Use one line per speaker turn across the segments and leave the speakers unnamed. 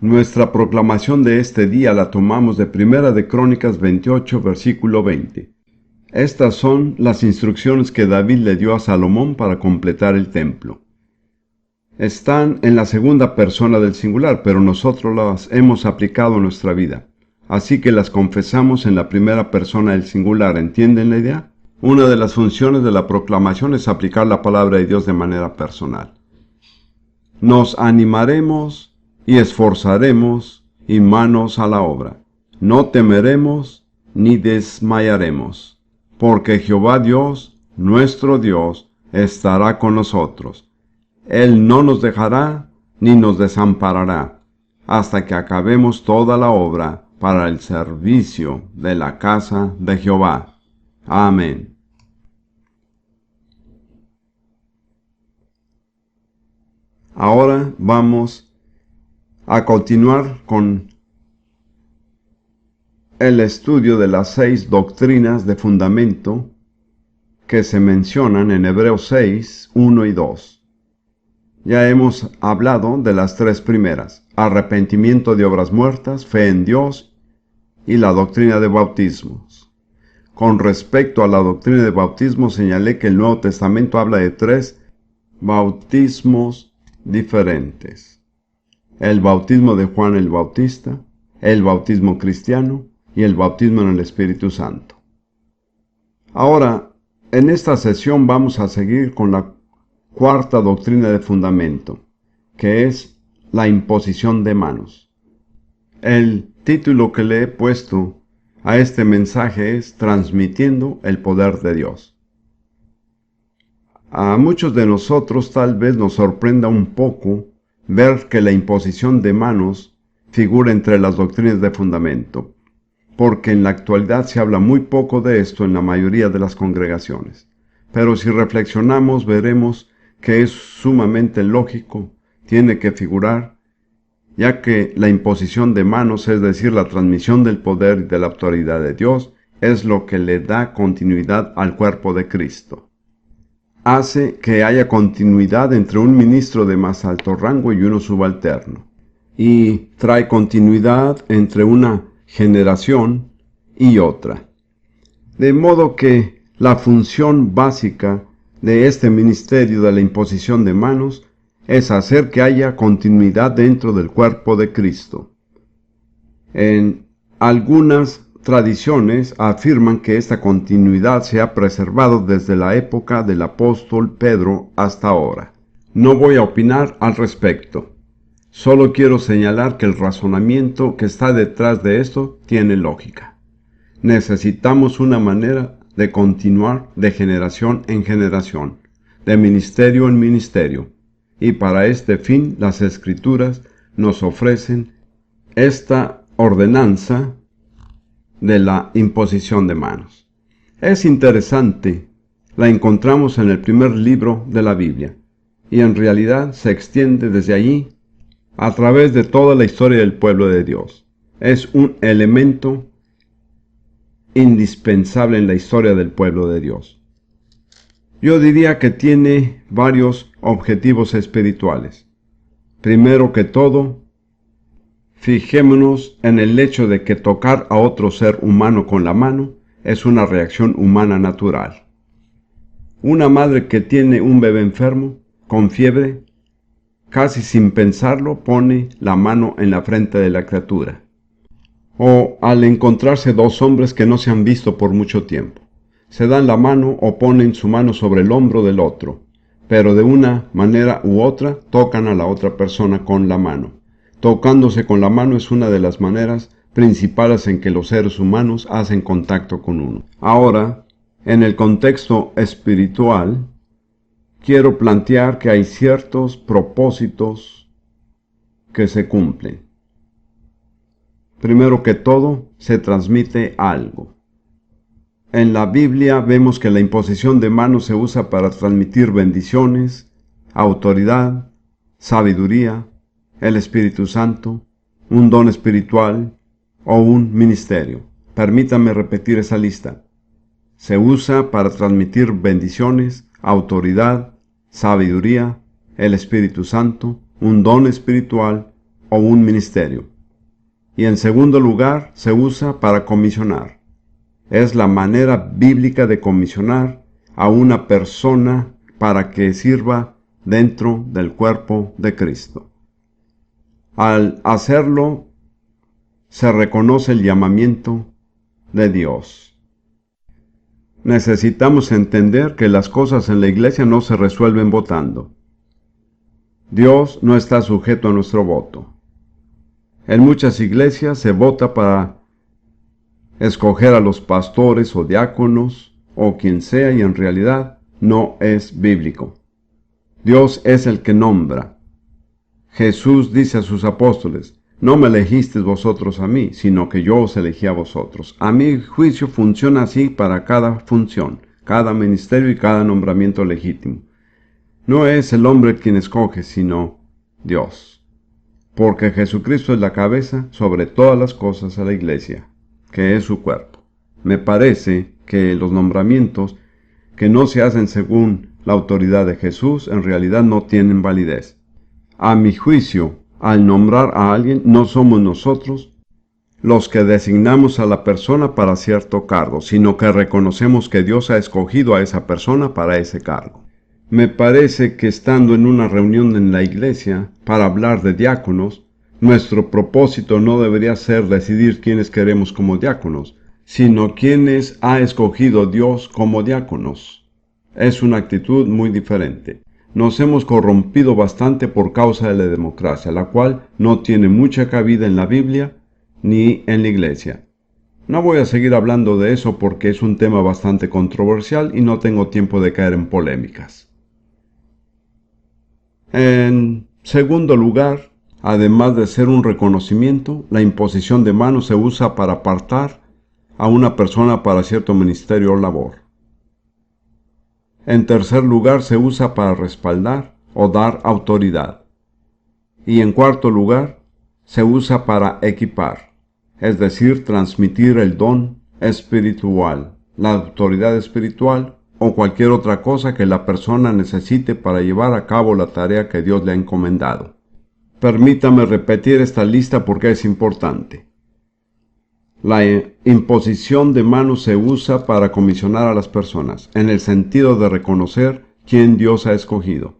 Nuestra proclamación de este día la tomamos de Primera de Crónicas 28, versículo 20. Estas son las instrucciones que David le dio a Salomón para completar el templo. Están en la segunda persona del singular, pero nosotros las hemos aplicado a nuestra vida. Así que las confesamos en la primera persona del singular. ¿Entienden la idea? Una de las funciones de la proclamación es aplicar la palabra de Dios de manera personal. Nos animaremos y esforzaremos y manos a la obra. No temeremos ni desmayaremos, porque Jehová Dios, nuestro Dios, estará con nosotros. Él no nos dejará ni nos desamparará, hasta que acabemos toda la obra para el servicio de la casa de Jehová. Amén. Ahora vamos a continuar con el estudio de las 6 doctrinas de fundamento que se mencionan en Hebreos 6, 1 y 2. Ya hemos hablado de las 3 primeras: arrepentimiento de obras muertas, fe en Dios y la doctrina de bautismos. Con respecto a la doctrina de bautismo, señalé que el Nuevo Testamento habla de 3 bautismos diferentes: el bautismo de Juan el Bautista, el bautismo cristiano y el bautismo en el Espíritu Santo. Ahora, en esta sesión vamos a seguir con la 4ª doctrina de fundamento, que es la imposición de manos. El título que le he puesto a este mensaje es Transmitiendo el poder de Dios. A muchos de nosotros tal vez nos sorprenda un poco ver que la imposición de manos figura entre las doctrinas de fundamento, porque en la actualidad se habla muy poco de esto en la mayoría de las congregaciones. Pero si reflexionamos, veremos que es sumamente lógico, tiene que figurar, ya que la imposición de manos, es decir, la transmisión del poder y de la autoridad de Dios, es lo que le da continuidad al cuerpo de Cristo. Hace que haya continuidad entre un ministro de más alto rango y uno subalterno, y trae continuidad entre una generación y otra. De modo que la función básica de este ministerio de la imposición de manos es hacer que haya continuidad dentro del cuerpo de Cristo. En algunas tradiciones afirman que esta continuidad se ha preservado desde la época del apóstol Pedro hasta ahora. No voy a opinar al respecto. Solo quiero señalar que el razonamiento que está detrás de esto tiene lógica. Necesitamos una manera de continuar de generación en generación, de ministerio en ministerio, y para este fin las Escrituras nos ofrecen esta ordenanza de la imposición de manos. Es interesante, la encontramos en el primer libro de la Biblia, y en realidad se extiende desde allí a través de toda la historia del pueblo de Dios. Es un elemento indispensable en la historia del pueblo de Dios. Yo diría que tiene varios objetivos espirituales. Primero que todo, fijémonos en el hecho de que tocar a otro ser humano con la mano es una reacción humana natural. Una madre que tiene un bebé enfermo, con fiebre, casi sin pensarlo pone la mano en la frente de la criatura. O al encontrarse 2 hombres que no se han visto por mucho tiempo, se dan la mano o ponen su mano sobre el hombro del otro, pero de una manera u otra tocan a la otra persona con la mano. Tocándose con la mano es una de las maneras principales en que los seres humanos hacen contacto con uno. Ahora, en el contexto espiritual, quiero plantear que hay ciertos propósitos que se cumplen. Primero que todo, se transmite algo. En la Biblia vemos que la imposición de manos se usa para transmitir bendiciones, autoridad, sabiduría, el Espíritu Santo, un don espiritual o un ministerio. Permítame repetir esa lista. Se usa para transmitir bendiciones, autoridad, sabiduría, el Espíritu Santo, un don espiritual o un ministerio. Y en segundo lugar, se usa para comisionar. Es la manera bíblica de comisionar a una persona para que sirva dentro del cuerpo de Cristo. Al hacerlo, se reconoce el llamamiento de Dios. Necesitamos entender que las cosas en la iglesia no se resuelven votando. Dios no está sujeto a nuestro voto. En muchas iglesias se vota para escoger a los pastores o diáconos o quien sea, y en realidad no es bíblico. Dios es el que nombra. Jesús dice a sus apóstoles: no me elegisteis vosotros a mí, sino que yo os elegí a vosotros. A mi juicio funciona así para cada función, cada ministerio y cada nombramiento legítimo. No es el hombre quien escoge, sino Dios. Porque Jesucristo es la cabeza sobre todas las cosas a la iglesia, que es su cuerpo. Me parece que los nombramientos que no se hacen según la autoridad de Jesús en realidad no tienen validez. A mi juicio, al nombrar a alguien, no somos nosotros los que designamos a la persona para cierto cargo, sino que reconocemos que Dios ha escogido a esa persona para ese cargo. Me parece que estando en una reunión en la iglesia para hablar de diáconos, nuestro propósito no debería ser decidir quiénes queremos como diáconos, sino quiénes ha escogido Dios como diáconos. Es una actitud muy diferente. Nos hemos corrompido bastante por causa de la democracia, la cual no tiene mucha cabida en la Biblia ni en la iglesia. No voy a seguir hablando de eso porque es un tema bastante controversial y no tengo tiempo de caer en polémicas. En segundo lugar, además de ser un reconocimiento, la imposición de manos se usa para apartar a una persona para cierto ministerio o labor. En tercer lugar, se usa para respaldar o dar autoridad. Y en cuarto lugar, se usa para equipar, es decir, transmitir el don espiritual, la autoridad espiritual o cualquier otra cosa que la persona necesite para llevar a cabo la tarea que Dios le ha encomendado. Permítame repetir esta lista porque es importante. La imposición de manos se usa para comisionar a las personas, en el sentido de reconocer quién Dios ha escogido,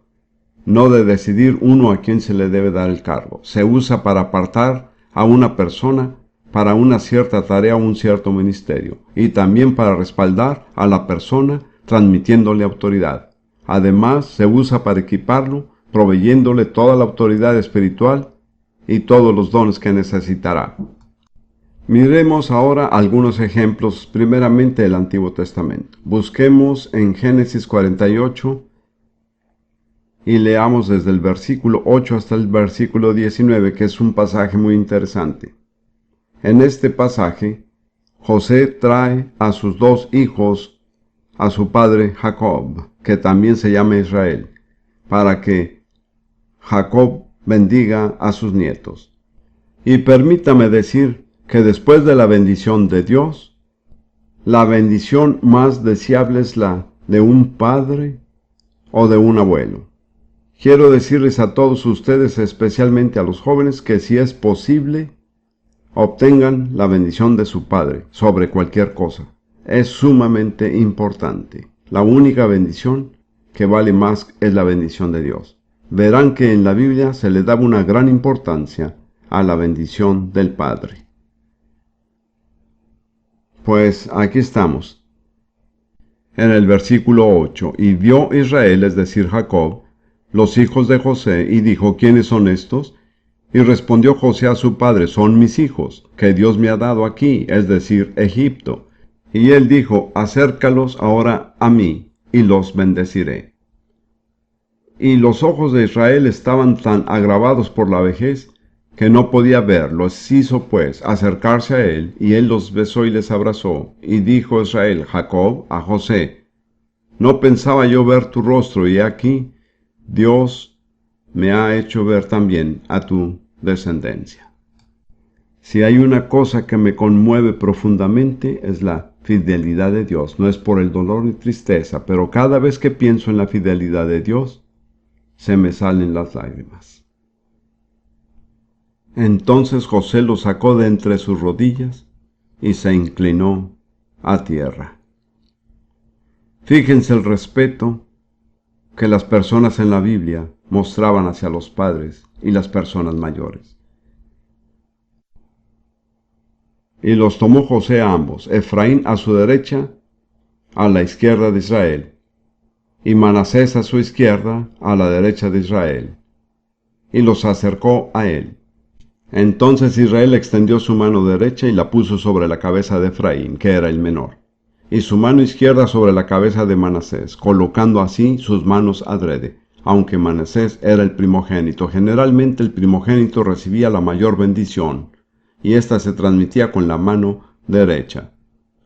no de decidir uno a quién se le debe dar el cargo. Se usa para apartar a una persona para una cierta tarea o un cierto ministerio, y también para respaldar a la persona transmitiéndole autoridad. Además, se usa para equiparlo, proveyéndole toda la autoridad espiritual y todos los dones que necesitará. Miremos ahora algunos ejemplos, primeramente del Antiguo Testamento. Busquemos en Génesis 48 y leamos desde el versículo 8 hasta el versículo 19, que es un pasaje muy interesante. En este pasaje, José trae a sus dos hijos a su padre Jacob, que también se llama Israel, para que Jacob bendiga a sus nietos. Y permítame decir que después de la bendición de Dios, la bendición más deseable es la de un padre o de un abuelo. Quiero decirles a todos ustedes, especialmente a los jóvenes, que si es posible, obtengan la bendición de su padre sobre cualquier cosa. Es sumamente importante. La única bendición que vale más es la bendición de Dios. Verán que en la Biblia se le daba una gran importancia a la bendición del Padre. Pues aquí estamos. En el versículo 8, y vio Israel, es decir, Jacob, los hijos de José, y dijo: ¿quiénes son estos? Y respondió José a su padre: son mis hijos, que Dios me ha dado aquí, es decir, Egipto. Y él dijo: acércalos ahora a mí, y los bendeciré. Y los ojos de Israel estaban tan agravados por la vejez, que no podía verlos. Hizo pues acercarse a él, y él los besó y les abrazó. Y dijo Israel, Jacob, a José: no pensaba yo ver tu rostro, y aquí Dios me ha hecho ver también a tu descendencia. Si hay una cosa que me conmueve profundamente, es la fidelidad de Dios. No es por el dolor ni tristeza, pero cada vez que pienso en la fidelidad de Dios, se me salen las lágrimas. Entonces José lo sacó de entre sus rodillas y se inclinó a tierra. Fíjense el respeto que las personas en la Biblia mostraban hacia los padres y las personas mayores. Y los tomó José a ambos, Efraín a su derecha, a la izquierda de Israel, y Manasés a su izquierda, a la derecha de Israel, y los acercó a él. Entonces Israel extendió su mano derecha y la puso sobre la cabeza de Efraín, que era el menor, y su mano izquierda sobre la cabeza de Manasés, colocando así sus manos adrede, aunque Manasés era el primogénito. Generalmente el primogénito recibía la mayor bendición, y ésta se transmitía con la mano derecha.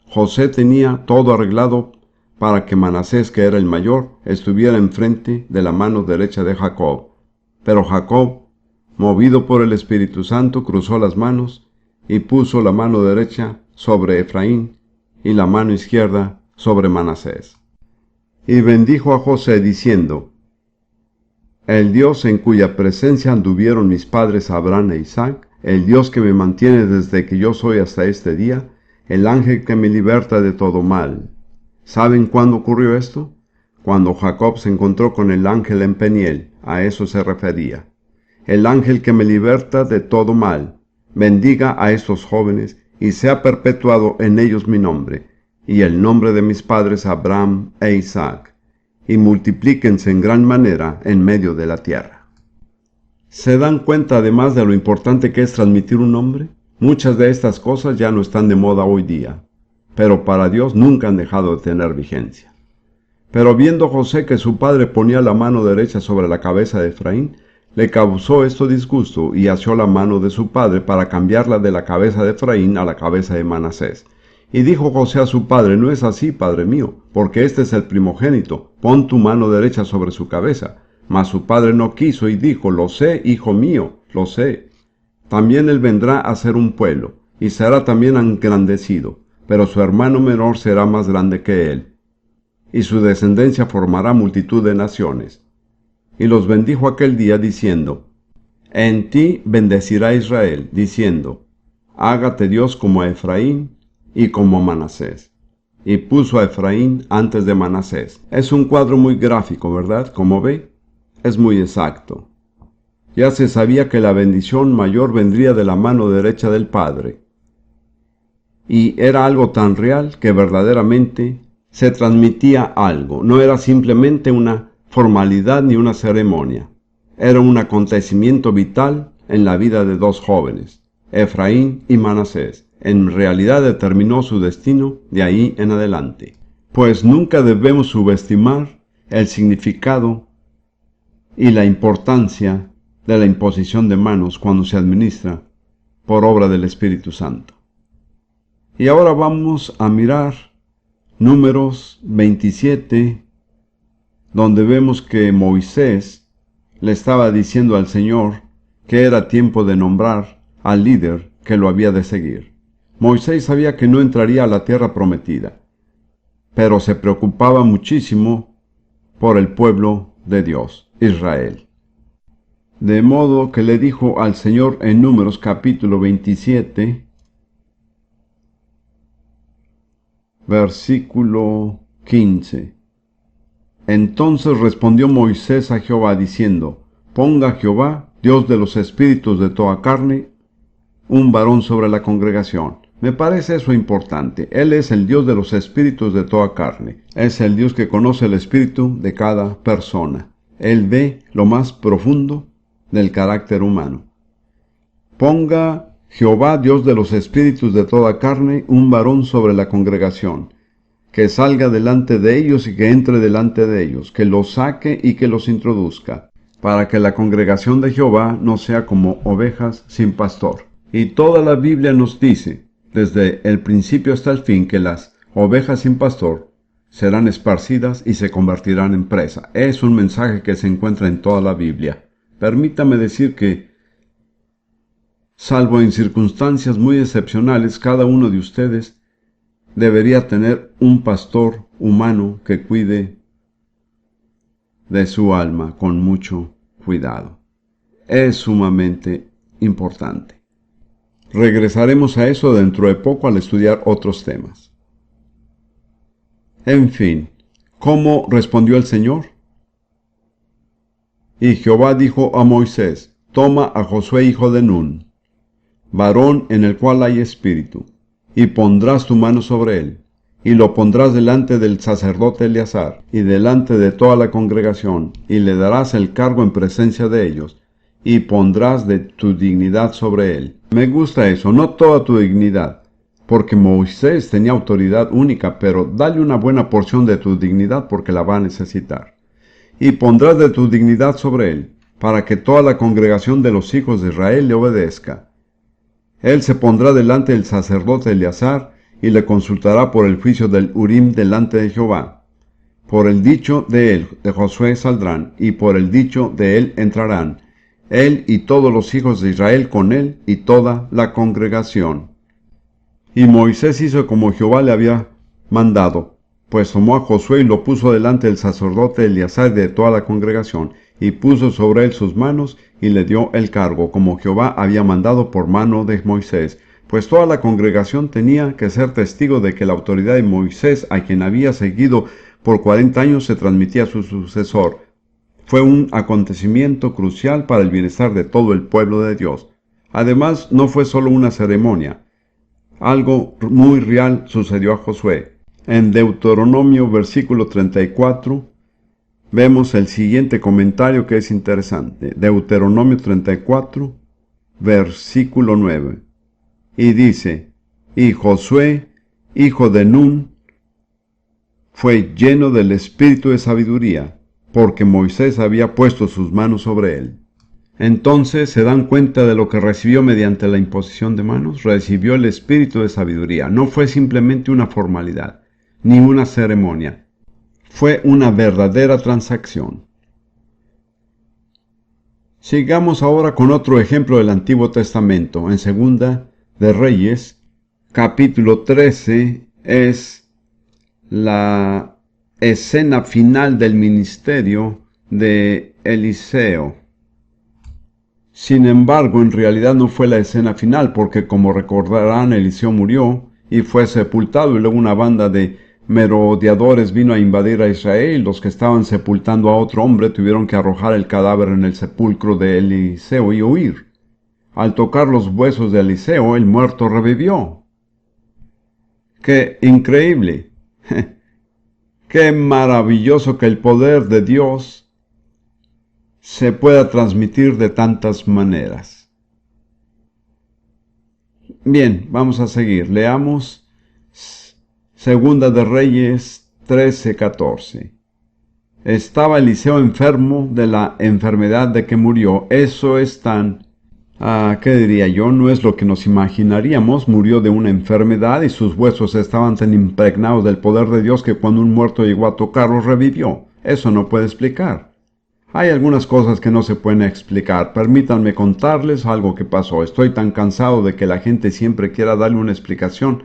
José tenía todo arreglado para que Manasés, que era el mayor, estuviera enfrente de la mano derecha de Jacob. Pero Jacob, movido por el Espíritu Santo, cruzó las manos y puso la mano derecha sobre Efraín y la mano izquierda sobre Manasés. Y bendijo a José diciendo: El Dios en cuya presencia anduvieron mis padres Abraham e Isaac, el Dios que me mantiene desde que yo soy hasta este día, el ángel que me liberta de todo mal. ¿Saben cuándo ocurrió esto? Cuando Jacob se encontró con el ángel en Peniel, a eso se refería. El ángel que me liberta de todo mal, bendiga a estos jóvenes y sea perpetuado en ellos mi nombre, y el nombre de mis padres Abraham e Isaac, y multiplíquense en gran manera en medio de la tierra. ¿Se dan cuenta además de lo importante que es transmitir un nombre? Muchas de estas cosas ya no están de moda hoy día, pero para Dios nunca han dejado de tener vigencia. Pero viendo José que su padre ponía la mano derecha sobre la cabeza de Efraín, le causó esto disgusto y asió la mano de su padre para cambiarla de la cabeza de Efraín a la cabeza de Manasés. Y dijo José a su padre: No es así, padre mío, porque este es el primogénito, pon tu mano derecha sobre su cabeza. Mas su padre no quiso y dijo: Lo sé, hijo mío, lo sé. También él vendrá a ser un pueblo, y será también engrandecido, pero su hermano menor será más grande que él, y su descendencia formará multitud de naciones. Y los bendijo aquel día diciendo: En ti bendecirá Israel, diciendo: Hágate Dios como a Efraín y como a Manasés. Y puso a Efraín antes de Manasés. Es un cuadro muy gráfico, ¿verdad? Como ve, es muy exacto. Ya se sabía que la bendición mayor vendría de la mano derecha del Padre. Y era algo tan real que verdaderamente se transmitía algo. No era simplemente una formalidad ni una ceremonia. Era un acontecimiento vital en la vida de dos jóvenes, Efraín y Manasés. En realidad determinó su destino de ahí en adelante. Pues nunca debemos subestimar el significado y la importancia de la imposición de manos cuando se administra por obra del Espíritu Santo. Y ahora vamos a mirar Números 27, donde vemos que Moisés le estaba diciendo al Señor que era tiempo de nombrar al líder que lo había de seguir. Moisés sabía que no entraría a la tierra prometida, pero se preocupaba muchísimo por el pueblo de Dios, Israel. De modo que le dijo al Señor en Números capítulo 27, versículo 15. Entonces respondió Moisés a Jehová diciendo: Ponga Jehová, Dios de los espíritus de toda carne, un varón sobre la congregación. Me parece eso importante. Él es el Dios de los espíritus de toda carne. Es el Dios que conoce el espíritu de cada persona. Él ve lo más profundo del carácter humano. Ponga Jehová, Dios de los espíritus de toda carne, un varón sobre la congregación, que salga delante de ellos y que entre delante de ellos, que los saque y que los introduzca, para que la congregación de Jehová no sea como ovejas sin pastor. Y toda la Biblia nos dice, desde el principio hasta el fin, que las ovejas sin pastor serán esparcidas y se convertirán en presa. Es un mensaje que se encuentra en toda la Biblia. Permítame decir que, salvo en circunstancias muy excepcionales, cada uno de ustedes debería tener un pastor humano que cuide de su alma con mucho cuidado. Es sumamente importante. Regresaremos a eso dentro de poco al estudiar otros temas. En fin, ¿cómo respondió el Señor? Y Jehová dijo a Moisés: toma a Josué hijo de Nun, varón en el cual hay espíritu, y pondrás tu mano sobre él, y lo pondrás delante del sacerdote Eleazar, y delante de toda la congregación, y le darás el cargo en presencia de ellos, y pondrás de tu dignidad sobre él. Me gusta eso, no toda tu dignidad, porque Moisés tenía autoridad única, pero dale una buena porción de tu dignidad porque la va a necesitar. Y pondrás de tu dignidad sobre él, para que toda la congregación de los hijos de Israel le obedezca. Él se pondrá delante del sacerdote Eleazar, y le consultará por el juicio del Urim delante de Jehová. Por el dicho de él, de Josué saldrán, y por el dicho de él entrarán, él y todos los hijos de Israel con él, y toda la congregación. Y Moisés hizo como Jehová le había mandado, pues tomó a Josué y lo puso delante del sacerdote Eleazar y de toda la congregación, y puso sobre él sus manos, y le dio el cargo, como Jehová había mandado por mano de Moisés, pues toda la congregación tenía que ser testigo de que la autoridad de Moisés, a quien había seguido por 40 años, se transmitía a su sucesor. Fue un acontecimiento crucial para el bienestar de todo el pueblo de Dios. Además, no fue solo una ceremonia. Algo muy real sucedió a Josué. En Deuteronomio versículo 34 vemos el siguiente comentario que es interesante. Deuteronomio 34, versículo 9. Y dice: y Josué, hijo de Nun, fue lleno del espíritu de sabiduría, porque Moisés había puesto sus manos sobre él. Entonces, ¿se dan cuenta de lo que recibió mediante la imposición de manos? Recibió el espíritu de sabiduría. No fue simplemente una formalidad, ni una ceremonia. Fue una verdadera transacción. Sigamos ahora con otro ejemplo del Antiguo Testamento. En Segunda de Reyes, capítulo 13, es la escena final del ministerio de Eliseo. Sin embargo, en realidad no fue la escena final, porque como recordarán, Eliseo murió y fue sepultado, y luego una banda de merodeadores vino a invadir a Israel, y los que estaban sepultando a otro hombre tuvieron que arrojar el cadáver en el sepulcro de Eliseo y huir. Al tocar los huesos de Eliseo, el muerto revivió. ¡Qué increíble! ¡Qué maravilloso que el poder de Dios se pueda transmitir de tantas maneras! Bien, vamos a seguir. Leamos Segunda de Reyes 13:14. Estaba Eliseo enfermo de la enfermedad de que murió. Eso es tan... ¿qué diría yo? No es lo que nos imaginaríamos. Murió de una enfermedad y sus huesos estaban tan impregnados del poder de Dios que cuando un muerto llegó a tocarlos revivió. Eso no puede explicar. Hay algunas cosas que no se pueden explicar. Permítanme contarles algo que pasó. Estoy tan cansado de que la gente siempre quiera darle una explicación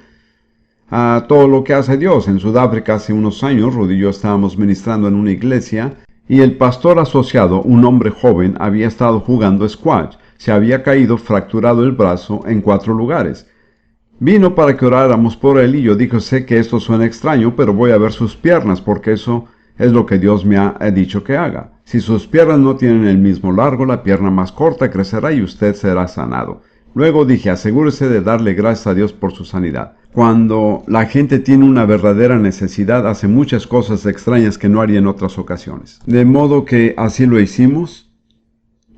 a todo lo que hace Dios. En Sudáfrica hace unos años, Rudy y yo estábamos ministrando en una iglesia y el pastor asociado, un hombre joven, había estado jugando squash. Se había caído, fracturado el brazo en 4 lugares. Vino para que oráramos por él y yo dije: sé que esto suena extraño, pero voy a ver sus piernas porque eso es lo que Dios me ha dicho que haga. Si sus piernas no tienen el mismo largo, la pierna más corta crecerá y usted será sanado. Luego dije: asegúrese de darle gracias a Dios por su sanidad. Cuando la gente tiene una verdadera necesidad, hace muchas cosas extrañas que no haría en otras ocasiones. De modo que así lo hicimos.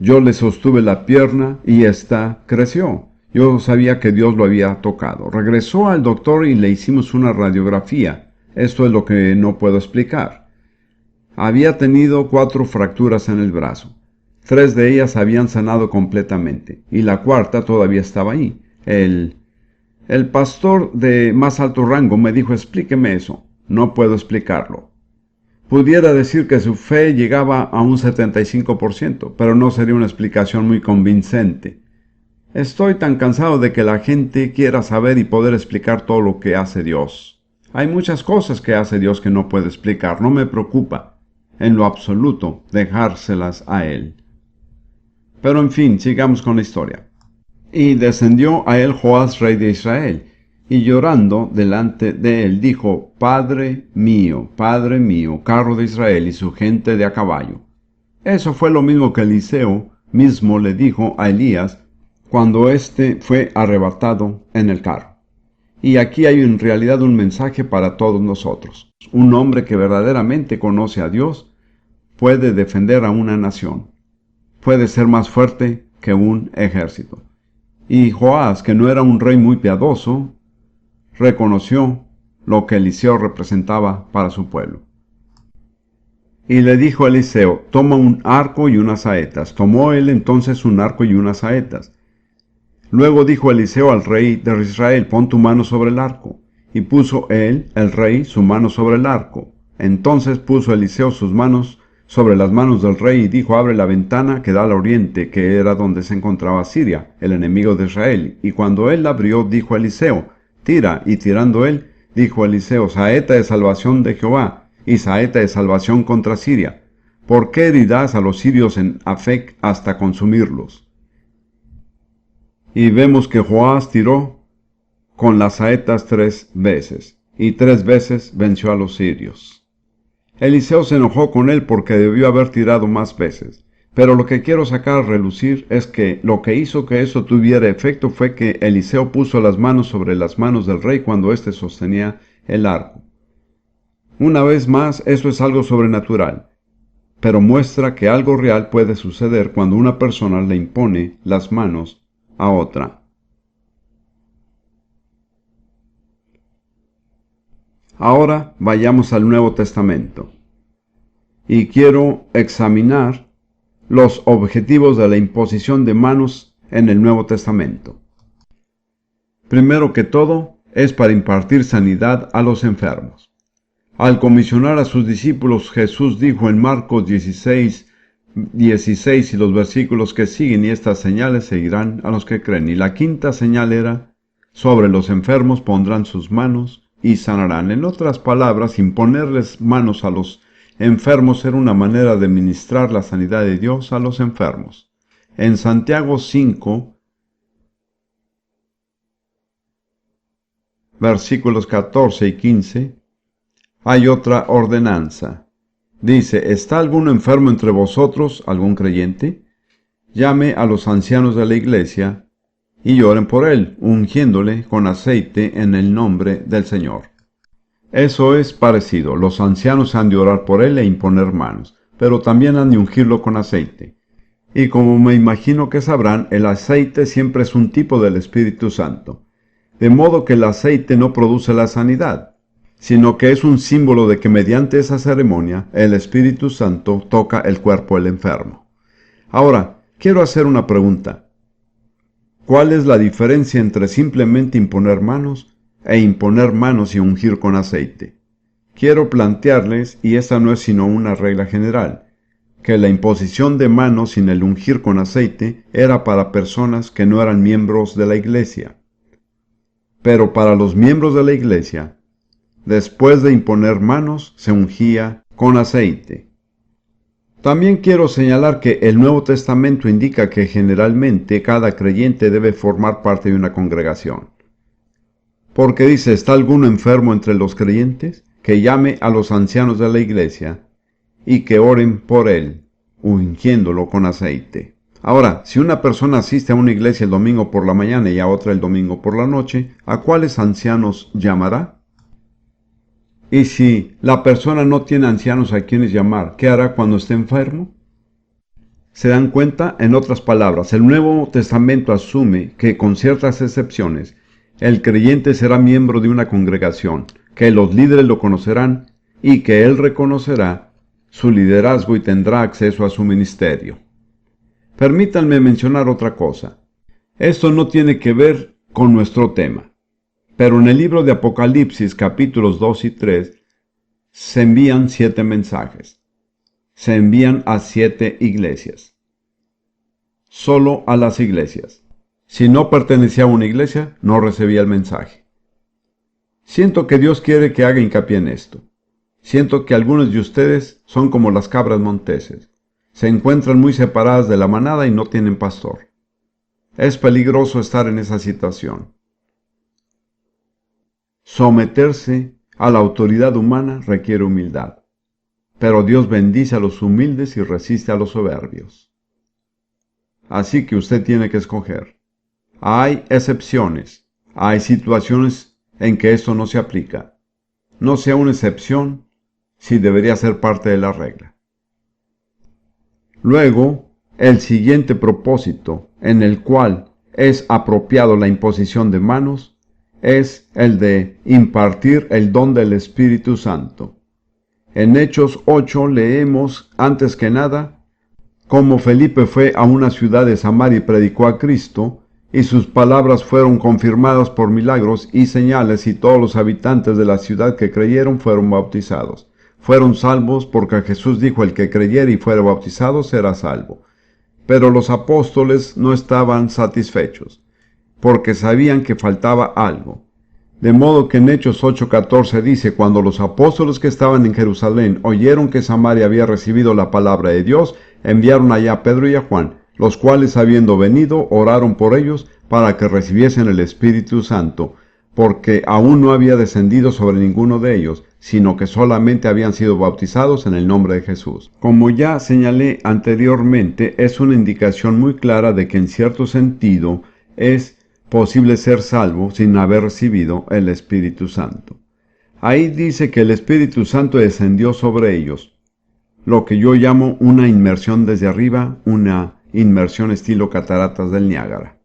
Yo le sostuve la pierna y ésta creció. Yo sabía que Dios lo había tocado. Regresó al doctor y le hicimos una radiografía. Esto es lo que no puedo explicar. Había tenido 4 fracturas en el brazo. 3 de ellas habían sanado completamente y la cuarta todavía estaba ahí. El pastor de más alto rango me dijo: explíqueme eso. No puedo explicarlo. Pudiera decir que su fe llegaba a un 75%, pero no sería una explicación muy convincente. Estoy tan cansado de que la gente quiera saber y poder explicar todo lo que hace Dios. Hay muchas cosas que hace Dios que no puedo explicar. No me preocupa, en lo absoluto, dejárselas a Él. Pero en fin, sigamos con la historia. Y descendió a él Joás, rey de Israel, y llorando delante de él dijo: Padre mío, carro de Israel y su gente de a caballo. Eso fue lo mismo que Eliseo mismo le dijo a Elías cuando éste fue arrebatado en el carro. Y aquí hay en realidad un mensaje para todos nosotros. Un hombre que verdaderamente conoce a Dios puede defender a una nación. Puede ser más fuerte que un ejército. Y Joás, que no era un rey muy piadoso, reconoció lo que Eliseo representaba para su pueblo. Y le dijo a Eliseo: toma un arco y unas saetas. Tomó él entonces un arco y unas saetas. Luego dijo Eliseo al rey de Israel: pon tu mano sobre el arco. Y puso él, el rey, su mano sobre el arco. Entonces puso Eliseo sus manos sobre las manos del rey y dijo: abre la ventana que da al oriente, que era donde se encontraba Siria, el enemigo de Israel. Y cuando él la abrió, dijo Eliseo: tira. Y tirando él, dijo Eliseo: saeta de salvación de Jehová, y saeta de salvación contra Siria. ¿Por qué herirás a los sirios en Afec hasta consumirlos? Y vemos que Joás tiró con las saetas 3 veces, y 3 veces venció a los sirios. Eliseo se enojó con él porque debió haber tirado más veces. Pero lo que quiero sacar a relucir es que lo que hizo que eso tuviera efecto fue que Eliseo puso las manos sobre las manos del rey cuando éste sostenía el arco. Una vez más, eso es algo sobrenatural, pero muestra que algo real puede suceder cuando una persona le impone las manos a otra. Ahora vayamos al Nuevo Testamento. Y quiero examinar los objetivos de la imposición de manos en el Nuevo Testamento. Primero que todo, es para impartir sanidad a los enfermos. Al comisionar a sus discípulos, Jesús dijo en Marcos 16 y los versículos que siguen: y estas señales seguirán a los que creen. Y la quinta señal era: sobre los enfermos pondrán sus manos y sanarán. En otras palabras, imponerles manos a los enfermos era una manera de ministrar la sanidad de Dios a los enfermos. En Santiago 5, versículos 14 y 15, hay otra ordenanza. Dice: ¿está alguno enfermo entre vosotros, algún creyente? Llame a los ancianos de la iglesia y oren por él, ungiéndole con aceite en el nombre del Señor. Eso es parecido. Los ancianos han de orar por él e imponer manos, pero también han de ungirlo con aceite. Y como me imagino que sabrán, el aceite siempre es un tipo del Espíritu Santo. De modo que el aceite no produce la sanidad, sino que es un símbolo de que mediante esa ceremonia el Espíritu Santo toca el cuerpo del enfermo. Ahora, quiero hacer una pregunta. ¿Cuál es la diferencia entre simplemente imponer manos e imponer manos y ungir con aceite? Quiero plantearles, y esta no es sino una regla general, que la imposición de manos sin el ungir con aceite era para personas que no eran miembros de la iglesia. Pero para los miembros de la iglesia, después de imponer manos, se ungía con aceite. También quiero señalar que el Nuevo Testamento indica que generalmente cada creyente debe formar parte de una congregación. Porque dice: ¿está alguno enfermo entre los creyentes? Que llame a los ancianos de la iglesia y que oren por él, ungiéndolo con aceite. Ahora, si una persona asiste a una iglesia el domingo por la mañana y a otra el domingo por la noche, ¿a cuáles ancianos llamará? Y si la persona no tiene ancianos a quienes llamar, ¿qué hará cuando esté enfermo? ¿Se dan cuenta? En otras palabras, el Nuevo Testamento asume que, con ciertas excepciones, el creyente será miembro de una congregación, que los líderes lo conocerán y que él reconocerá su liderazgo y tendrá acceso a su ministerio. Permítanme mencionar otra cosa. Esto no tiene que ver con nuestro tema, pero en el libro de Apocalipsis, capítulos 2 y 3, se envían 7 mensajes. Se envían a 7 iglesias. Solo a las iglesias. Si no pertenecía a una iglesia, no recibía el mensaje. Siento que Dios quiere que haga hincapié en esto. Siento que algunos de ustedes son como las cabras monteses. Se encuentran muy separadas de la manada y no tienen pastor. Es peligroso estar en esa situación. Someterse a la autoridad humana requiere humildad, pero Dios bendice a los humildes y resiste a los soberbios. Así que usted tiene que escoger. Hay excepciones, hay situaciones en que esto no se aplica. No sea una excepción si debería ser parte de la regla. Luego, el siguiente propósito en el cual es apropiado la imposición de manos es el de impartir el don del Espíritu Santo. En Hechos 8 leemos, antes que nada, cómo Felipe fue a una ciudad de Samaria y predicó a Cristo, y sus palabras fueron confirmadas por milagros y señales, y todos los habitantes de la ciudad que creyeron fueron bautizados. Fueron salvos porque Jesús dijo, el que creyere y fuere bautizado será salvo. Pero los apóstoles no estaban satisfechos, porque sabían que faltaba algo. De modo que en Hechos 8:14 dice, cuando los apóstoles que estaban en Jerusalén oyeron que Samaria había recibido la palabra de Dios, enviaron allá a Pedro y a Juan, los cuales, habiendo venido, oraron por ellos para que recibiesen el Espíritu Santo, porque aún no había descendido sobre ninguno de ellos, sino que solamente habían sido bautizados en el nombre de Jesús. Como ya señalé anteriormente, es una indicación muy clara de que en cierto sentido es posible ser salvo sin haber recibido el Espíritu Santo. Ahí dice que el Espíritu Santo descendió sobre ellos, lo que yo llamo una inmersión desde arriba, una inmersión estilo cataratas del Niágara.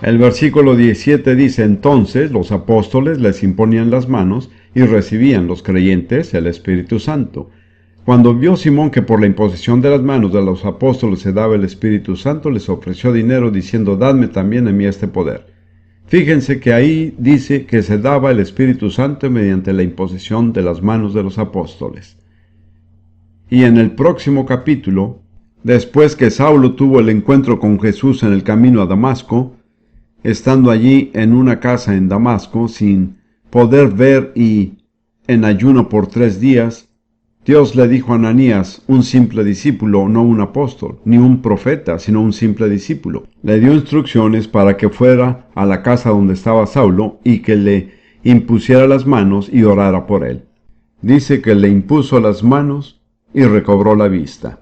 El versículo 17 dice, entonces los apóstoles les imponían las manos y recibían los creyentes el Espíritu Santo. Cuando vio Simón que por la imposición de las manos de los apóstoles se daba el Espíritu Santo, les ofreció dinero diciendo, dadme también a mí este poder. Fíjense que ahí dice que se daba el Espíritu Santo mediante la imposición de las manos de los apóstoles. Y en el próximo capítulo, después que Saulo tuvo el encuentro con Jesús en el camino a Damasco, estando allí en una casa en Damasco, sin poder ver y en ayuno por 3 días, Dios le dijo a Ananías, un simple discípulo, no un apóstol, ni un profeta, sino un simple discípulo. Le dio instrucciones para que fuera a la casa donde estaba Saulo y que le impusiera las manos y orara por él. Dice que le impuso las manos y recobró la vista.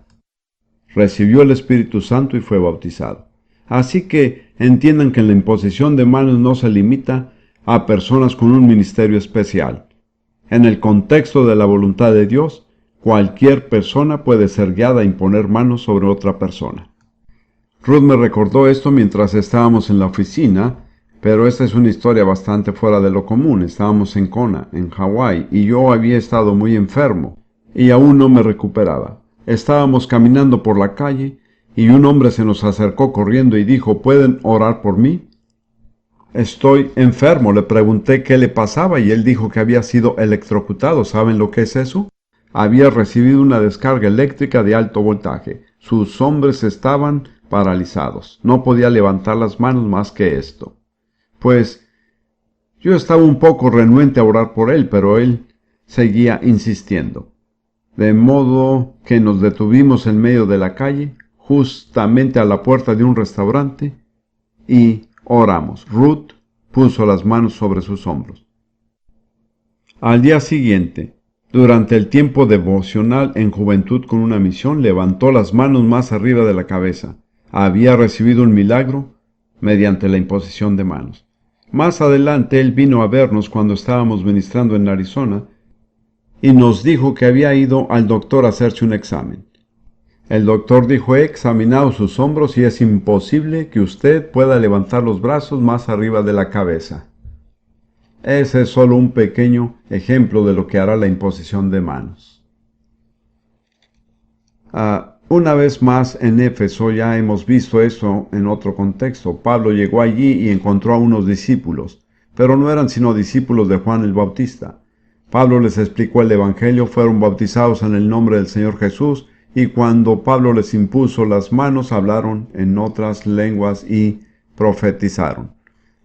Recibió el Espíritu Santo y fue bautizado. Así que entiendan que la imposición de manos no se limita a personas con un ministerio especial. En el contexto de la voluntad de Dios, cualquier persona puede ser guiada a imponer manos sobre otra persona. Ruth me recordó esto mientras estábamos en la oficina, pero esta es una historia bastante fuera de lo común. Estábamos en Kona, en Hawái, y yo había estado muy enfermo, y aún no me recuperaba. Estábamos caminando por la calle, y un hombre se nos acercó corriendo y dijo, ¿pueden orar por mí? Estoy enfermo. Le pregunté qué le pasaba y él dijo que había sido electrocutado. ¿Saben lo que es eso? Había recibido una descarga eléctrica de alto voltaje. Sus hombros estaban paralizados. No podía levantar las manos más que esto. Pues yo estaba un poco renuente a orar por él, pero él seguía insistiendo. De modo que nos detuvimos en medio de la calle, justamente a la puerta de un restaurante, y oramos. Ruth puso las manos sobre sus hombros. Al día siguiente, durante el tiempo devocional en Juventud con una Misión, levantó las manos más arriba de la cabeza. Había recibido un milagro mediante la imposición de manos. Más adelante él vino a vernos cuando estábamos ministrando en Arizona y nos dijo que había ido al doctor a hacerse un examen. El doctor dijo, he examinado sus hombros y es imposible que usted pueda levantar los brazos más arriba de la cabeza. Ese es solo un pequeño ejemplo de lo que hará la imposición de manos. Una vez más en Éfeso, ya hemos visto eso en otro contexto. Pablo llegó allí y encontró a unos discípulos, pero no eran sino discípulos de Juan el Bautista. Pablo les explicó el Evangelio, fueron bautizados en el nombre del Señor Jesús, y cuando Pablo les impuso las manos, hablaron en otras lenguas y profetizaron.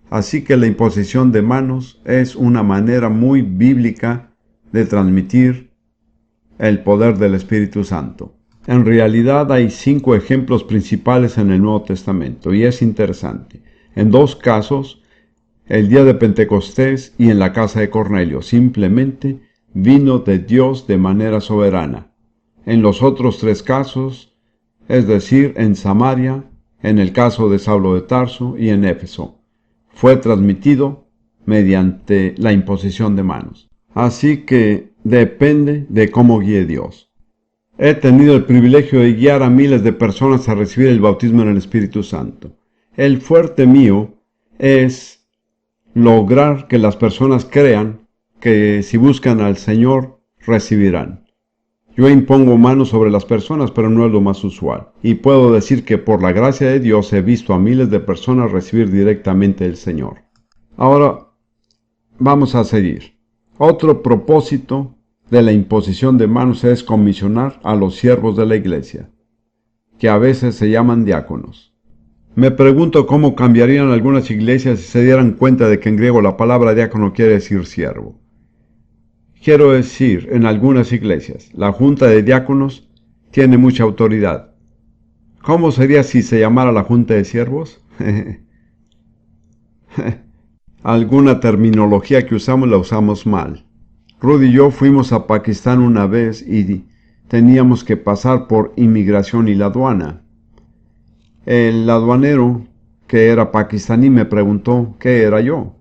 Así que la imposición de manos es una manera muy bíblica de transmitir el poder del Espíritu Santo. En realidad hay 5 ejemplos principales en el Nuevo Testamento y es interesante. En 2 casos, el día de Pentecostés y en la casa de Cornelio, simplemente vino de Dios de manera soberana. En los otros 3 casos, es decir, en Samaria, en el caso de Saulo de Tarso y en Éfeso, fue transmitido mediante la imposición de manos. Así que depende de cómo guíe Dios. He tenido el privilegio de guiar a miles de personas a recibir el bautismo en el Espíritu Santo. El fuerte mío es lograr que las personas crean que si buscan al Señor, recibirán. Yo impongo manos sobre las personas, pero no es lo más usual. Y puedo decir que por la gracia de Dios he visto a miles de personas recibir directamente el Señor. Ahora vamos a seguir. Otro propósito de la imposición de manos es comisionar a los siervos de la iglesia, que a veces se llaman diáconos. Me pregunto cómo cambiarían algunas iglesias si se dieran cuenta de que en griego la palabra diácono quiere decir siervo. Quiero decir, en algunas iglesias, la junta de diáconos tiene mucha autoridad. ¿Cómo sería si se llamara la junta de siervos? Alguna terminología que usamos la usamos mal. Rudy y yo fuimos a Pakistán una vez y teníamos que pasar por inmigración y la aduana. El aduanero, que era pakistaní, me preguntó qué era yo.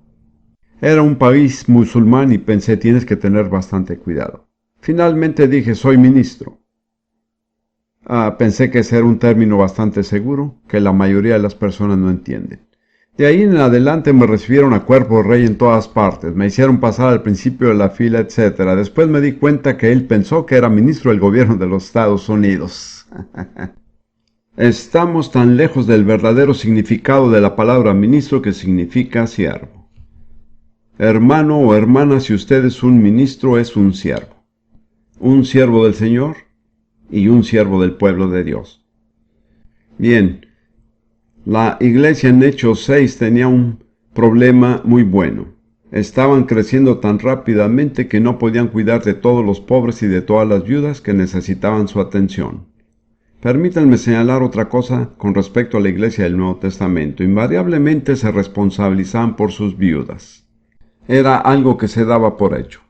Era un país musulmán y pensé, tienes que tener bastante cuidado. Finalmente dije, soy ministro. Pensé que ese era un término bastante seguro, que la mayoría de las personas no entienden. De ahí en adelante me recibieron a cuerpo rey en todas partes, me hicieron pasar al principio de la fila, etc. Después me di cuenta que él pensó que era ministro del gobierno de los Estados Unidos. Estamos tan lejos del verdadero significado de la palabra ministro, que significa siervo. Hermano o hermana, si usted es un ministro, es un siervo del Señor y un siervo del pueblo de Dios. Bien. La iglesia en Hechos 6 tenía un problema muy bueno. Estaban creciendo tan rápidamente que no podían cuidar de todos los pobres y de todas las viudas que necesitaban su atención. Permítanme señalar otra cosa con respecto a la iglesia del Nuevo Testamento. Invariablemente se responsabilizaban por sus viudas. Era algo que se daba por hecho.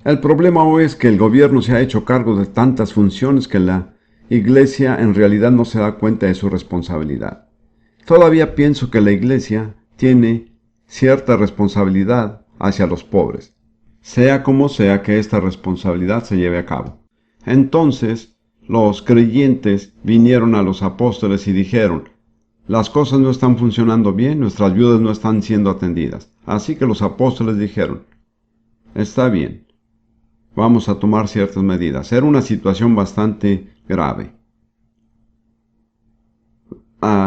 El problema hoy es que el gobierno se ha hecho cargo de tantas funciones que la iglesia en realidad no se da cuenta de su responsabilidad. Todavía pienso que la iglesia tiene cierta responsabilidad hacia los pobres, sea como sea que esta responsabilidad se lleve a cabo. Entonces, los creyentes vinieron a los apóstoles y dijeron, las cosas no están funcionando bien, nuestras viudas no están siendo atendidas. Así que los apóstoles dijeron, está bien, vamos a tomar ciertas medidas. Era una situación bastante grave.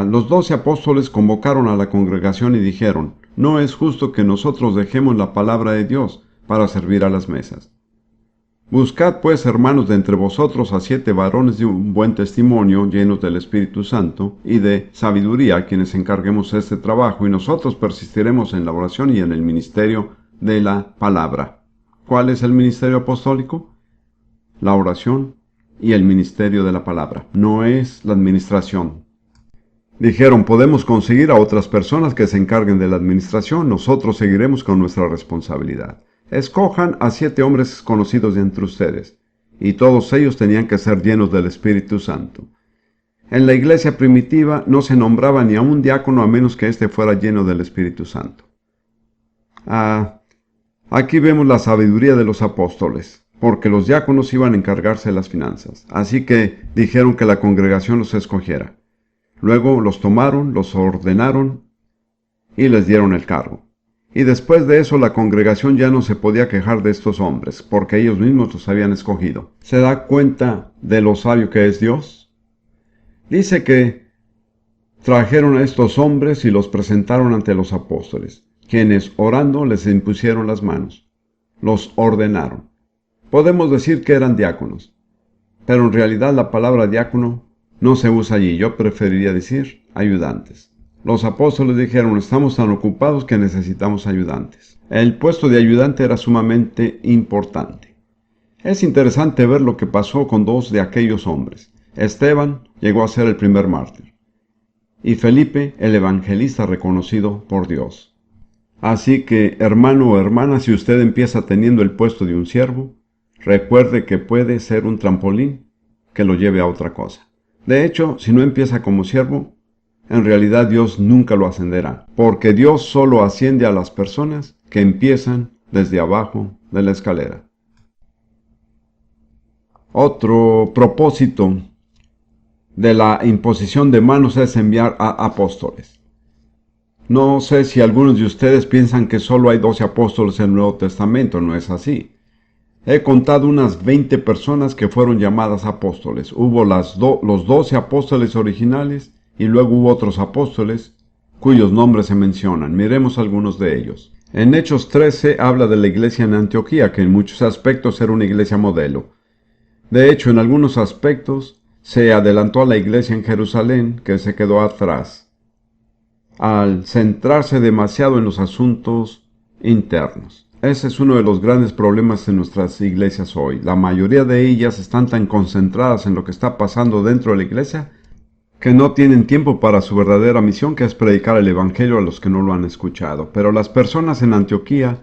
Los 12 apóstoles convocaron a la congregación y dijeron, no es justo que nosotros dejemos la palabra de Dios para servir a las mesas. Buscad pues, hermanos, de entre vosotros a 7 varones de un buen testimonio, llenos del Espíritu Santo y de sabiduría, a quienes encarguemos este trabajo, y nosotros persistiremos en la oración y en el ministerio de la palabra. ¿Cuál es el ministerio apostólico? La oración y el ministerio de la palabra. No es la administración. Dijeron, podemos conseguir a otras personas que se encarguen de la administración, nosotros seguiremos con nuestra responsabilidad. Escojan a 7 hombres conocidos de entre ustedes, y todos ellos tenían que ser llenos del Espíritu Santo. En la iglesia primitiva no se nombraba ni a un diácono a menos que éste fuera lleno del Espíritu Santo. Aquí vemos la sabiduría de los apóstoles, porque los diáconos iban a encargarse de las finanzas, así que dijeron que la congregación los escogiera. Luego los tomaron, los ordenaron y les dieron el cargo. Y después de eso la congregación ya no se podía quejar de estos hombres, porque ellos mismos los habían escogido. ¿Se da cuenta de lo sabio que es Dios? Dice que trajeron a estos hombres y los presentaron ante los apóstoles, quienes orando les impusieron las manos. Los ordenaron. Podemos decir que eran diáconos, pero en realidad la palabra diácono no se usa allí, yo preferiría decir ayudantes. Los apóstoles dijeron, estamos tan ocupados que necesitamos ayudantes. El puesto de ayudante era sumamente importante. Es interesante ver lo que pasó con dos de aquellos hombres. Esteban llegó a ser el primer mártir, y Felipe el evangelista reconocido por Dios. Así que, hermano o hermana, si usted empieza teniendo el puesto de un siervo, recuerde que puede ser un trampolín que lo lleve a otra cosa. De hecho, si no empieza como siervo, en realidad Dios nunca lo ascenderá, porque Dios solo asciende a las personas que empiezan desde abajo de la escalera. Otro propósito de la imposición de manos es enviar a apóstoles. No sé si algunos de ustedes piensan que solo hay 12 apóstoles en el Nuevo Testamento, no es así. He contado unas 20 personas que fueron llamadas apóstoles. Hubo los 12 apóstoles originales y luego hubo otros apóstoles cuyos nombres se mencionan. Miremos algunos de ellos. En Hechos 13 habla de la iglesia en Antioquía, que en muchos aspectos era una iglesia modelo. De hecho, en algunos aspectos se adelantó a la iglesia en Jerusalén, que se quedó atrás, al centrarse demasiado en los asuntos internos. Ese es uno de los grandes problemas de nuestras iglesias hoy. La mayoría de ellas están tan concentradas en lo que está pasando dentro de la iglesia que no tienen tiempo para su verdadera misión, que es predicar el evangelio a los que no lo han escuchado. Pero las personas en Antioquía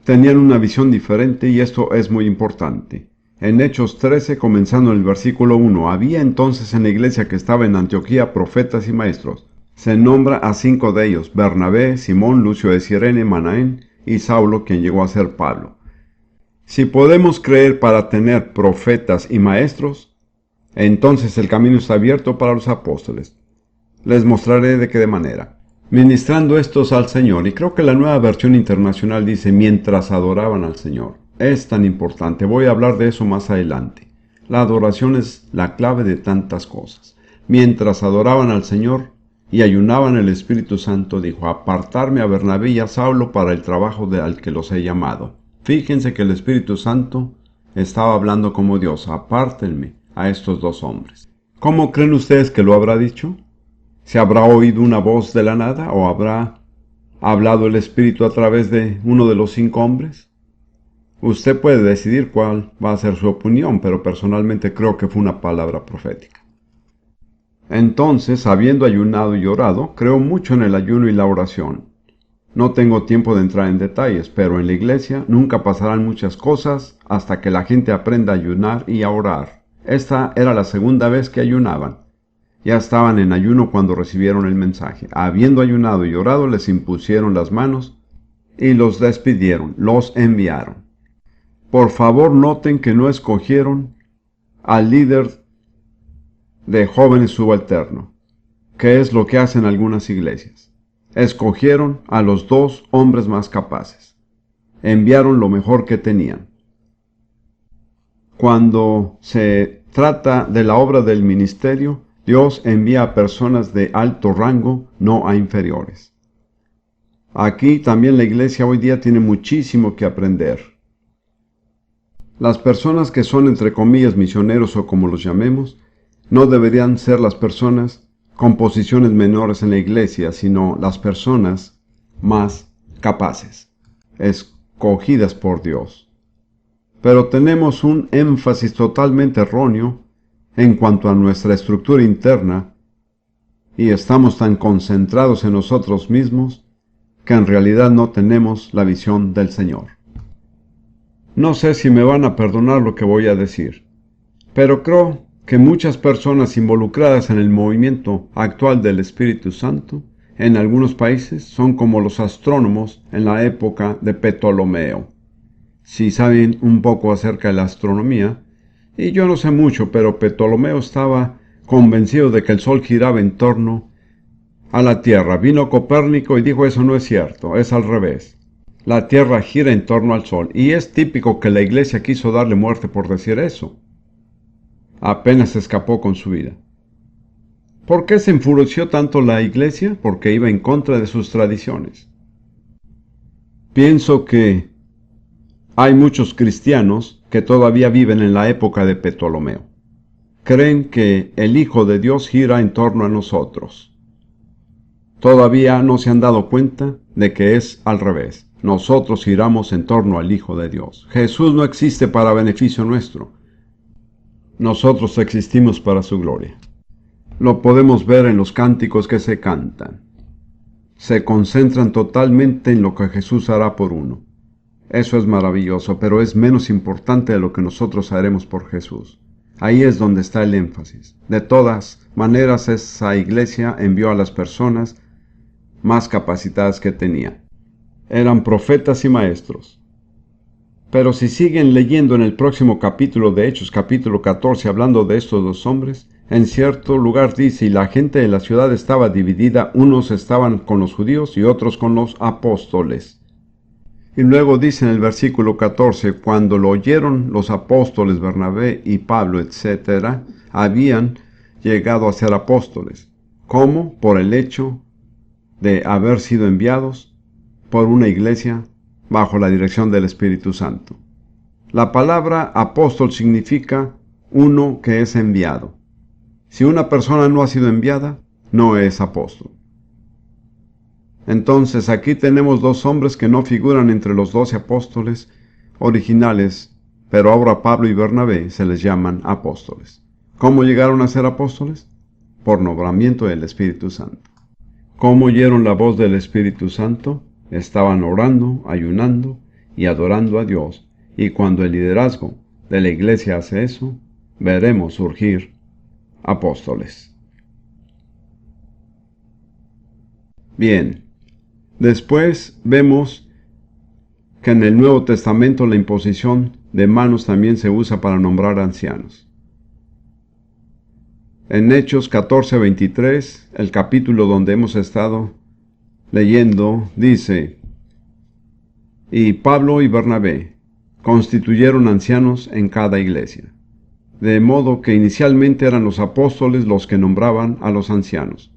tenían una visión diferente y esto es muy importante. En Hechos 13, comenzando en el versículo 1, había entonces en la iglesia que estaba en Antioquía profetas y maestros. Se nombra a 5 de ellos: Bernabé, Simón, Lucio de Cirene, Manaén y Saulo, quien llegó a ser Pablo. Si podemos creer para tener profetas y maestros, entonces el camino está abierto para los apóstoles. Les mostraré de qué manera. Ministrando estos al Señor, y creo que la Nueva Versión Internacional dice mientras adoraban al Señor. Es tan importante, voy a hablar de eso más adelante. La adoración es la clave de tantas cosas. Mientras adoraban al Señor y ayunaban, el Espíritu Santo dijo: apartarme a Bernabé y a Saulo para el trabajo al que los he llamado. Fíjense que el Espíritu Santo estaba hablando como Dios: apártenme a estos dos hombres. ¿Cómo creen ustedes que lo habrá dicho? ¿Se habrá oído una voz de la nada o habrá hablado el Espíritu a través de uno de los 5 hombres? Usted puede decidir cuál va a ser su opinión, pero personalmente creo que fue una palabra profética. Entonces, habiendo ayunado y orado, creo mucho en el ayuno y la oración. No tengo tiempo de entrar en detalles, pero en la iglesia nunca pasarán muchas cosas hasta que la gente aprenda a ayunar y a orar. Esta era la segunda vez que ayunaban. Ya estaban en ayuno cuando recibieron el mensaje. Habiendo ayunado y orado, les impusieron las manos y los despidieron, los enviaron. Por favor, noten que no escogieron al líder de jóvenes subalterno, que es lo que hacen algunas iglesias. Escogieron a los 2 hombres más capaces. Enviaron lo mejor que tenían. Cuando se trata de la obra del ministerio, Dios envía a personas de alto rango, no a inferiores. Aquí también la iglesia hoy día tiene muchísimo que aprender. Las personas que son, entre comillas, misioneros o como los llamemos, no deberían ser las personas con posiciones menores en la iglesia, sino las personas más capaces, escogidas por Dios. Pero tenemos un énfasis totalmente erróneo en cuanto a nuestra estructura interna y estamos tan concentrados en nosotros mismos que en realidad no tenemos la visión del Señor. No sé si me van a perdonar lo que voy a decir, pero creo que muchas personas involucradas en el movimiento actual del Espíritu Santo en algunos países son como los astrónomos en la época de Ptolomeo. Si saben un poco acerca de la astronomía, y yo no sé mucho, pero Ptolomeo estaba convencido de que el Sol giraba en torno a la Tierra. Vino Copérnico y dijo: eso no es cierto, es al revés. La Tierra gira en torno al Sol, y es típico que la iglesia quiso darle muerte por decir eso. Apenas escapó con su vida. ¿Por qué se enfureció tanto la iglesia? Porque iba en contra de sus tradiciones. Pienso que hay muchos cristianos que todavía viven en la época de Ptolomeo. Creen que el Hijo de Dios gira en torno a nosotros. Todavía no se han dado cuenta de que es al revés. nosotros giramos en torno al Hijo de Dios. Jesús no existe para beneficio nuestro. Nosotros existimos para su gloria. Lo podemos ver en los cánticos que se cantan. Se concentran totalmente en lo que Jesús hará por uno. Eso es maravilloso, pero es menos importante de lo que nosotros haremos por Jesús. Ahí es donde está el énfasis. De todas maneras, esa iglesia envió a las personas más capacitadas que tenía. Eran profetas y maestros. Pero si siguen leyendo en el próximo capítulo de Hechos, capítulo 14, hablando de estos dos hombres, en cierto lugar dice, y la gente de la ciudad estaba dividida, unos estaban con los judíos y otros con los apóstoles. Y luego dice en el versículo 14, cuando lo oyeron los apóstoles Bernabé y Pablo, etc., habían llegado a ser apóstoles. ¿Cómo? Por el hecho de haber sido enviados por una iglesia bajo la dirección del Espíritu Santo. La palabra apóstol significa uno que es enviado. Si una persona no ha sido enviada, no es apóstol. Entonces aquí tenemos dos hombres que no figuran entre los 12 apóstoles originales, pero ahora Pablo y Bernabé se les llaman apóstoles. ¿Cómo llegaron a ser apóstoles? Por nombramiento del Espíritu Santo. ¿Cómo oyeron la voz del Espíritu Santo? Estaban orando, ayunando y adorando a Dios, y cuando el liderazgo de la iglesia hace eso, veremos surgir apóstoles. Bien, después vemos que en el Nuevo Testamento la imposición de manos también se usa para nombrar ancianos. En Hechos 14:23, el capítulo donde hemos estado leyendo, dice, y Pablo y Bernabé constituyeron ancianos en cada iglesia, de modo que inicialmente eran los apóstoles los que nombraban a los ancianos.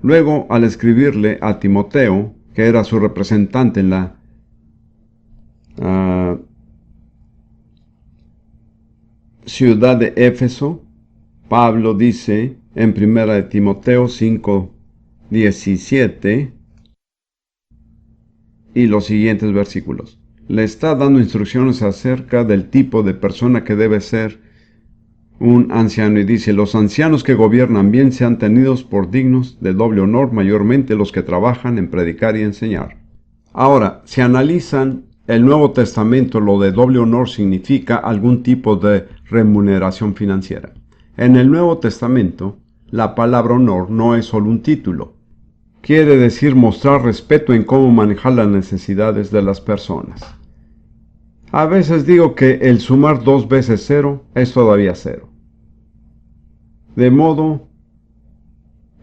Luego, al escribirle a Timoteo, que era su representante en la ciudad de Éfeso, Pablo dice en 1 Timoteo 5:17 y los siguientes versículos. Le está dando instrucciones acerca del tipo de persona que debe ser un anciano y dice, los ancianos que gobiernan bien sean tenidos por dignos de doble honor, mayormente los que trabajan en predicar y enseñar. Ahora, si analizan el Nuevo Testamento, lo de doble honor significa algún tipo de remuneración financiera. En el Nuevo Testamento, la palabra honor no es solo un título. Quiere decir mostrar respeto en cómo manejar las necesidades de las personas. A veces digo que el sumar 2 veces 0 es todavía 0. De modo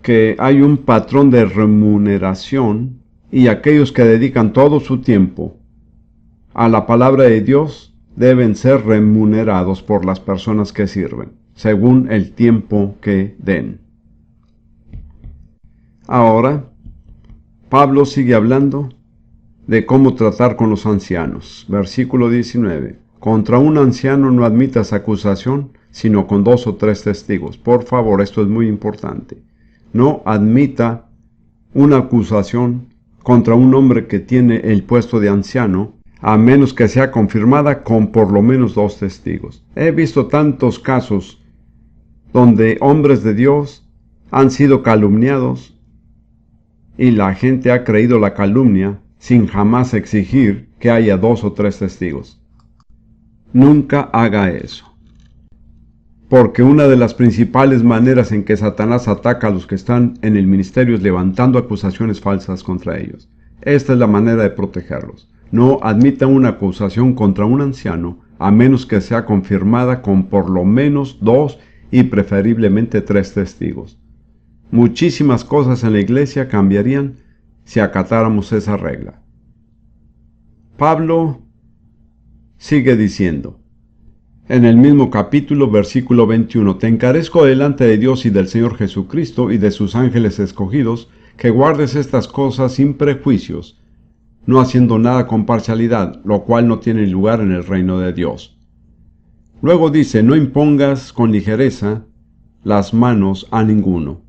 que hay un patrón de remuneración y aquellos que dedican todo su tiempo a la palabra de Dios deben ser remunerados por las personas que sirven, según el tiempo que den. Ahora, Pablo sigue hablando de cómo tratar con los ancianos. Versículo 19. Contra un anciano no admitas acusación, sino con 2 o 3 testigos. Por favor, esto es muy importante. No admita una acusación contra un hombre que tiene el puesto de anciano, a menos que sea confirmada con por lo menos 2 testigos. He visto tantos casos donde hombres de Dios han sido calumniados y la gente ha creído la calumnia sin jamás exigir que haya 2 o 3 testigos. Nunca haga eso. Porque una de las principales maneras en que Satanás ataca a los que están en el ministerio es levantando acusaciones falsas contra ellos. Esta es la manera de protegerlos. No admita una acusación contra un anciano a menos que sea confirmada con por lo menos 2 y preferiblemente 3 testigos. Muchísimas cosas en la iglesia cambiarían si acatáramos esa regla. Pablo sigue diciendo, en el mismo capítulo, versículo 21, te encarezco delante de Dios y del Señor Jesucristo y de sus ángeles escogidos, que guardes estas cosas sin prejuicios, no haciendo nada con parcialidad, lo cual no tiene lugar en el reino de Dios. Luego dice, no impongas con ligereza las manos a ninguno,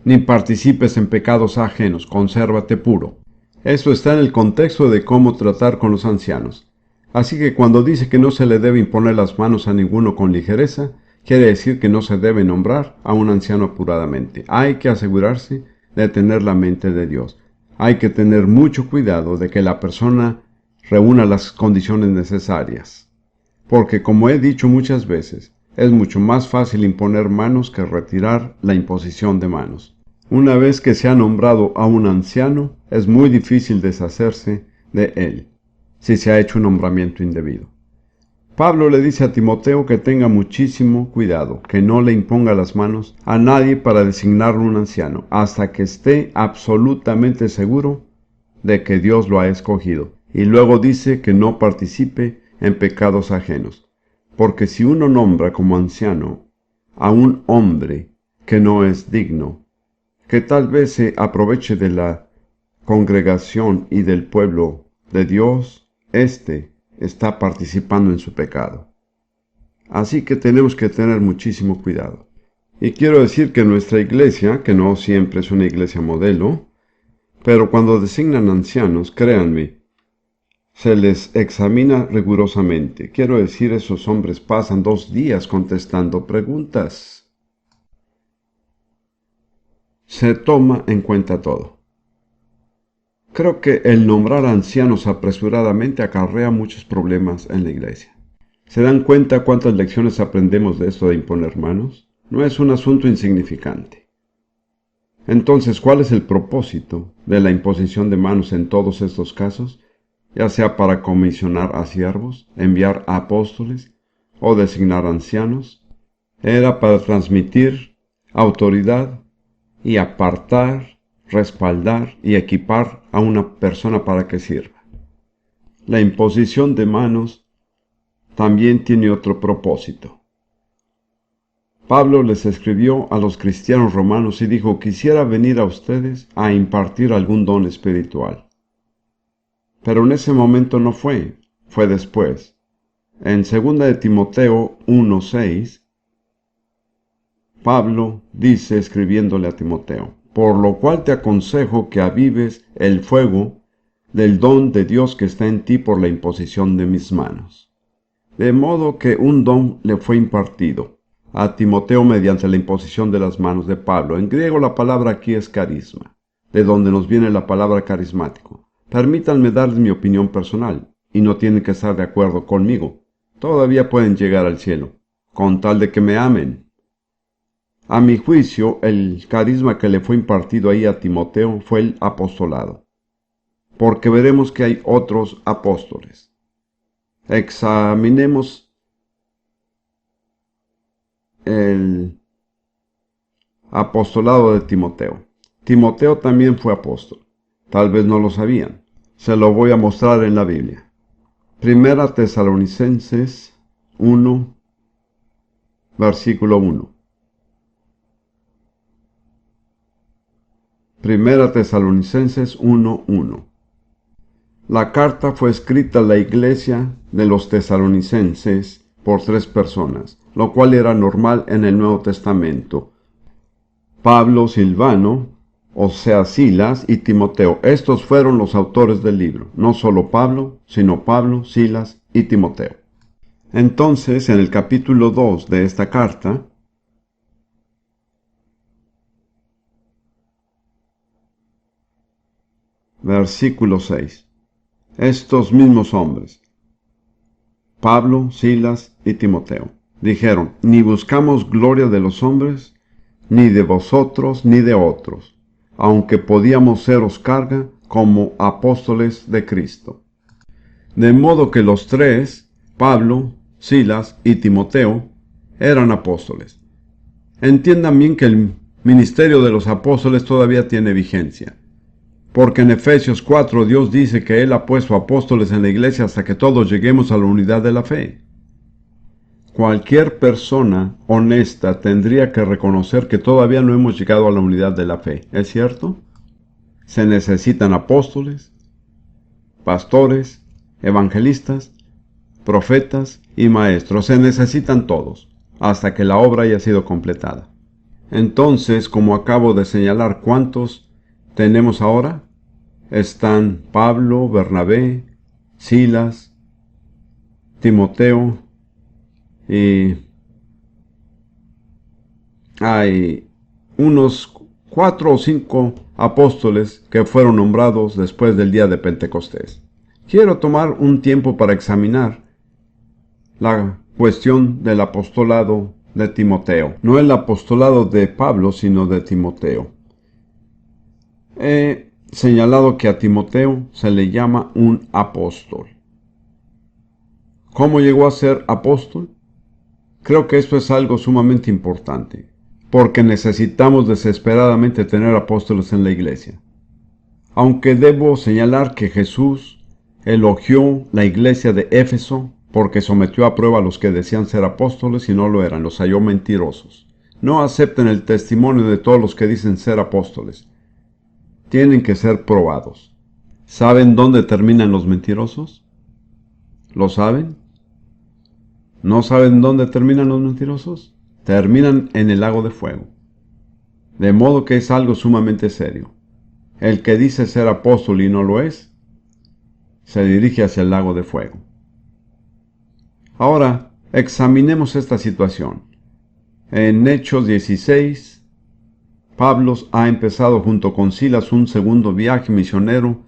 ni participes en pecados ajenos, consérvate puro. Eso está en el contexto de cómo tratar con los ancianos. Así que cuando dice que no se le debe imponer las manos a ninguno con ligereza, quiere decir que no se debe nombrar a un anciano apuradamente. Hay que asegurarse de tener la mente de Dios. Hay que tener mucho cuidado de que la persona reúna las condiciones necesarias. Porque, como he dicho muchas veces, es mucho más fácil imponer manos que retirar la imposición de manos. Una vez que se ha nombrado a un anciano, es muy difícil deshacerse de él, si se ha hecho un nombramiento indebido. Pablo le dice a Timoteo que tenga muchísimo cuidado, que no le imponga las manos a nadie para designarlo un anciano, hasta que esté absolutamente seguro de que Dios lo ha escogido. Y luego dice que no participe en pecados ajenos, porque si uno nombra como anciano a un hombre que no es digno, que tal vez se aproveche de la congregación y del pueblo de Dios, éste está participando en su pecado. Así que tenemos que tener muchísimo cuidado. Y quiero decir que nuestra iglesia, que no siempre es una iglesia modelo, pero cuando designan ancianos, créanme, se les examina rigurosamente. Quiero decir, esos hombres pasan 2 días contestando preguntas. Se toma en cuenta todo. Creo que el nombrar ancianos apresuradamente acarrea muchos problemas en la iglesia. ¿Se dan cuenta cuántas lecciones aprendemos de esto de imponer manos? No es un asunto insignificante. Entonces, ¿cuál es el propósito de la imposición de manos en todos estos casos? Ya sea para comisionar a siervos, enviar a apóstoles o designar ancianos. Era para transmitir autoridad y apartar, respaldar y equipar a una persona para que sirva. La imposición de manos también tiene otro propósito. Pablo les escribió a los cristianos romanos y dijo: quisiera venir a ustedes a impartir algún don espiritual. Pero en ese momento no fue después. En 2 de Timoteo 1:6, Pablo dice, escribiéndole a Timoteo: por lo cual te aconsejo que avives el fuego del don de Dios que está en ti por la imposición de mis manos. De modo que un don le fue impartido a Timoteo mediante la imposición de las manos de Pablo. En griego la palabra aquí es carisma, de donde nos viene la palabra carismático. Permítanme darles mi opinión personal, y no tienen que estar de acuerdo conmigo. Todavía pueden llegar al cielo, con tal de que me amen. A mi juicio, el carisma que le fue impartido ahí a Timoteo fue el apostolado, porque veremos que hay otros apóstoles. Examinemos el apostolado de Timoteo. Timoteo también fue apóstol. Tal vez no lo sabían. Se lo voy a mostrar en la Biblia. Primera Tesalonicenses 1, versículo 1. Primera Tesalonicenses 1:1. La carta fue escrita a la iglesia de los tesalonicenses por 3 personas, lo cual era normal en el Nuevo Testamento. Pablo, Silvano, o sea Silas, y Timoteo. Estos fueron los autores del libro. No solo Pablo, sino Pablo, Silas y Timoteo. Entonces, en el capítulo 2 de esta carta, versículo 6. Estos mismos hombres, Pablo, Silas y Timoteo, dijeron: ni buscamos gloria de los hombres, ni de vosotros, ni de otros, aunque podíamos seros carga como apóstoles de Cristo. De modo que los 3, Pablo, Silas y Timoteo, eran apóstoles. Entiendan bien que el ministerio de los apóstoles todavía tiene vigencia, porque en Efesios 4 Dios dice que Él ha puesto apóstoles en la iglesia hasta que todos lleguemos a la unidad de la fe. Cualquier persona honesta tendría que reconocer que todavía no hemos llegado a la unidad de la fe. ¿Es cierto? Se necesitan apóstoles, pastores, evangelistas, profetas y maestros. Se necesitan todos, hasta que la obra haya sido completada. Entonces, como acabo de señalar, ¿cuántos tenemos ahora? están Pablo, Bernabé, Silas, Timoteo, y hay unos 4 o 5 apóstoles que fueron nombrados después del día de Pentecostés. Quiero tomar un tiempo para examinar la cuestión del apostolado de Timoteo. No el apostolado de Pablo, sino de Timoteo. He señalado que a Timoteo se le llama un apóstol. ¿Cómo llegó a ser apóstol? Creo que esto es algo sumamente importante, porque necesitamos desesperadamente tener apóstoles en la iglesia. Aunque debo señalar que Jesús elogió la iglesia de Éfeso porque sometió a prueba a los que decían ser apóstoles y no lo eran, los halló mentirosos. No acepten el testimonio de todos los que dicen ser apóstoles. Tienen que ser probados. ¿Saben dónde terminan los mentirosos? ¿Lo saben? ¿No saben dónde terminan los mentirosos? Terminan en el lago de fuego. De modo que es algo sumamente serio. El que dice ser apóstol y no lo es, se dirige hacia el lago de fuego. Ahora, examinemos esta situación. En Hechos 16, Pablo ha empezado junto con Silas un segundo viaje misionero,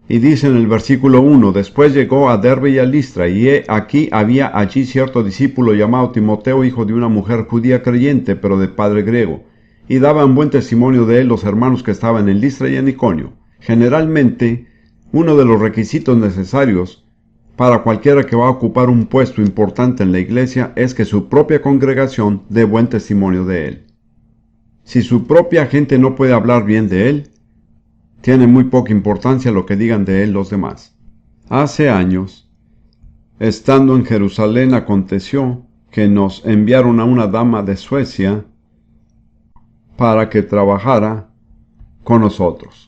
y dice en el versículo 1, después llegó a Derbe y a Listra, y aquí había allí cierto discípulo llamado Timoteo, hijo de una mujer judía creyente, pero de padre griego, y daban buen testimonio de él los hermanos que estaban en Listra y en Iconio. Generalmente, uno de los requisitos necesarios para cualquiera que va a ocupar un puesto importante en la iglesia es que su propia congregación dé buen testimonio de él. Si su propia gente no puede hablar bien de él, tiene muy poca importancia lo que digan de él los demás. Hace años, estando en Jerusalén, aconteció que nos enviaron a una dama de Suecia para que trabajara con nosotros.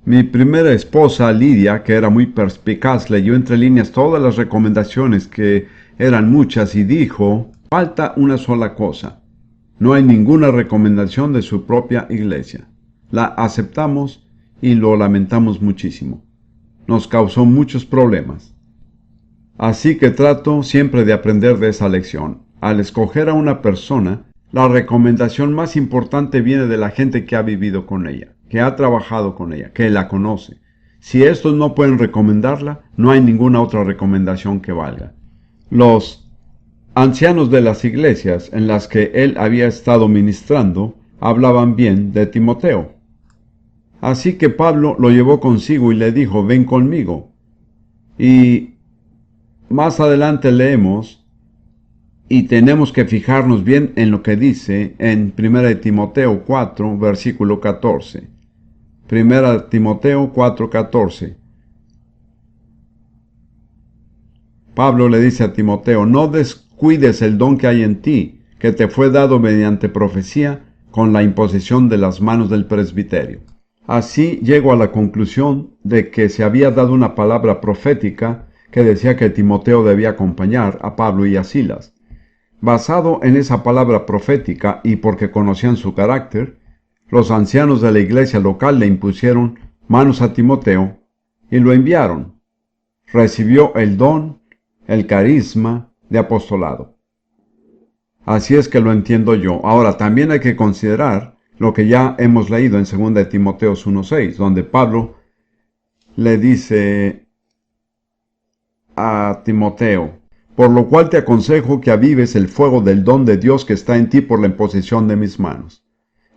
Mi primera esposa, Lidia, que era muy perspicaz, leyó entre líneas todas las recomendaciones, que eran muchas, y dijo: falta una sola cosa. No hay ninguna recomendación de su propia iglesia. La aceptamos y lo lamentamos muchísimo. Nos causó muchos problemas. Así que trato siempre de aprender de esa lección. Al escoger a una persona, la recomendación más importante viene de la gente que ha vivido con ella, que ha trabajado con ella, que la conoce. Si estos no pueden recomendarla, no hay ninguna otra recomendación que valga. Los ancianos de las iglesias en las que él había estado ministrando hablaban bien de Timoteo. Así que Pablo lo llevó consigo y le dijo: ven conmigo. Y más adelante leemos, y tenemos que fijarnos bien en lo que dice en 1 Timoteo 4, versículo 14. 1 Timoteo 4, 14. Pablo le dice a Timoteo: no descuides el don que hay en ti, que te fue dado mediante profecía con la imposición de las manos del presbiterio. Así llego a la conclusión de que se había dado una palabra profética que decía que Timoteo debía acompañar a Pablo y a Silas. Basado en esa palabra profética y porque conocían su carácter, los ancianos de la iglesia local le impusieron manos a Timoteo y lo enviaron. Recibió el don, el carisma de apostolado. Así es que lo entiendo yo. Ahora, también hay que considerar lo que ya hemos leído en 2 Timoteo 1:6, donde Pablo le dice a Timoteo: por lo cual te aconsejo que avives el fuego del don de Dios que está en ti por la imposición de mis manos.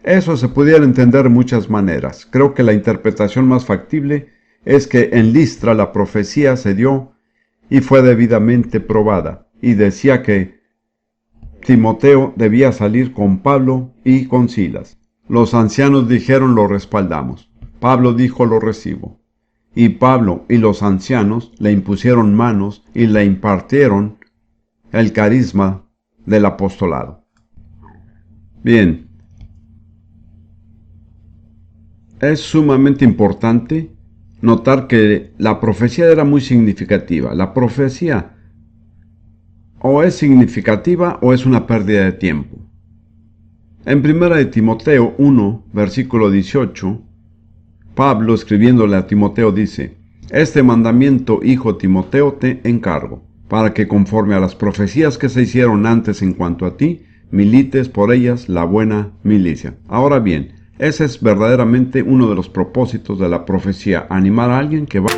Eso se pudiera entender de muchas maneras. Creo que la interpretación más factible es que en Listra la profecía se dio y fue debidamente probada, y decía que Timoteo debía salir con Pablo y con Silas. Los ancianos dijeron: lo respaldamos. Pablo dijo: lo recibo. Y Pablo y los ancianos le impusieron manos y le impartieron el carisma del apostolado. Bien, es sumamente importante notar que la profecía era muy significativa. La profecía o es significativa o es una pérdida de tiempo. En 1 Timoteo 1, versículo 18, Pablo, escribiéndole a Timoteo, dice: Este mandamiento, hijo Timoteo, te encargo, para que conforme a las profecías que se hicieron antes en cuanto a ti, milites por ellas la buena milicia. Ahora bien, ese es verdaderamente uno de los propósitos de la profecía: animar a alguien que va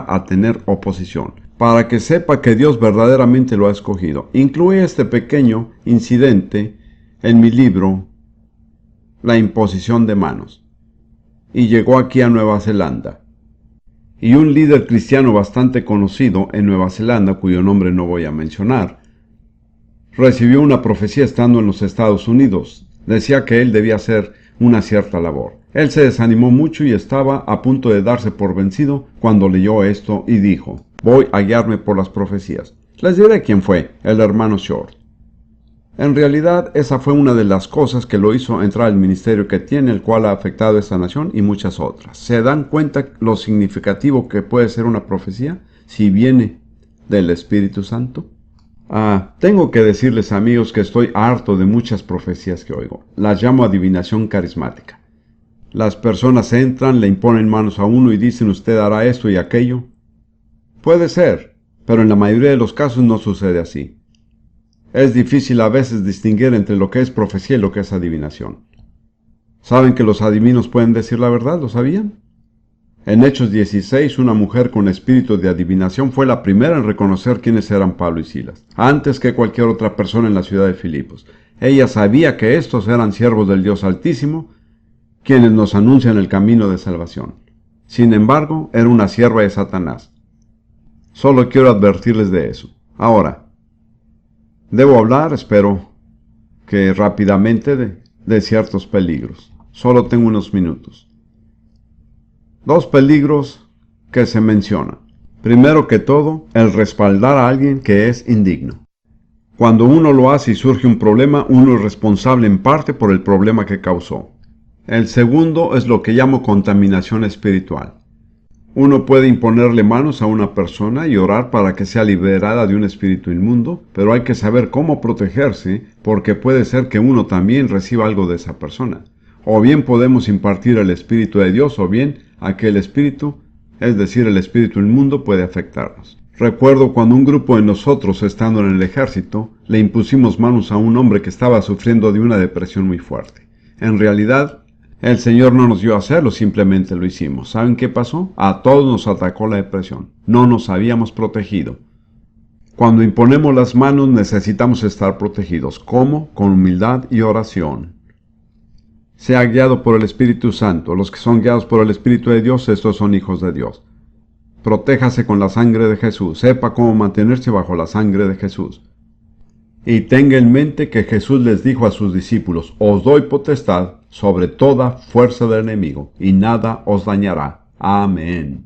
a tener oposición, para que sepa que Dios verdaderamente lo ha escogido. Incluye este pequeño incidente en mi libro, La imposición de manos. Y llegó aquí a Nueva Zelanda. Y un líder cristiano bastante conocido en Nueva Zelanda, cuyo nombre no voy a mencionar, recibió una profecía estando en los Estados Unidos. Decía que él debía hacer una cierta labor. Él se desanimó mucho y estaba a punto de darse por vencido cuando leyó esto y dijo: voy a guiarme por las profecías. Les diré quién fue: el hermano Short. En realidad, esa fue una de las cosas que lo hizo entrar al ministerio que tiene, el cual ha afectado a esta nación y muchas otras. ¿Se dan cuenta lo significativo que puede ser una profecía si viene del Espíritu Santo? Tengo que decirles, amigos, que estoy harto de muchas profecías que oigo. Las llamo adivinación carismática. Las personas entran, le imponen manos a uno y dicen: usted hará esto y aquello. Puede ser, pero en la mayoría de los casos no sucede así. Es difícil a veces distinguir entre lo que es profecía y lo que es adivinación. ¿Saben que los adivinos pueden decir la verdad? ¿Lo sabían? En Hechos 16, una mujer con espíritu de adivinación fue la primera en reconocer quiénes eran Pablo y Silas, antes que cualquier otra persona en la ciudad de Filipos. Ella sabía que estos eran siervos del Dios Altísimo, quienes nos anuncian el camino de salvación. Sin embargo, era una sierva de Satanás. Solo quiero advertirles de eso. Ahora, debo hablar, espero que rápidamente, de ciertos peligros. Solo tengo unos minutos. Dos peligros que se mencionan. Primero que todo, el respaldar a alguien que es indigno. Cuando uno lo hace y surge un problema, uno es responsable en parte por el problema que causó. El segundo es lo que llamo contaminación espiritual. Uno puede imponerle manos a una persona y orar para que sea liberada de un espíritu inmundo, pero hay que saber cómo protegerse, porque puede ser que uno también reciba algo de esa persona. O bien podemos impartir el Espíritu de Dios, o bien aquel espíritu, es decir, el espíritu inmundo, puede afectarnos. Recuerdo cuando un grupo de nosotros, estando en el ejército, le impusimos manos a un hombre que estaba sufriendo de una depresión muy fuerte. En realidad, el Señor no nos dio a hacerlo, simplemente lo hicimos. ¿Saben qué pasó? A todos nos atacó la depresión. No nos habíamos protegido. Cuando imponemos las manos necesitamos estar protegidos. ¿Cómo? Con humildad y oración. Sea guiado por el Espíritu Santo. Los que son guiados por el Espíritu de Dios, estos son hijos de Dios. Protéjase con la sangre de Jesús. Sepa cómo mantenerse bajo la sangre de Jesús. Y tenga en mente que Jesús les dijo a sus discípulos: os doy potestad sobre toda fuerza del enemigo, y nada os dañará. Amén.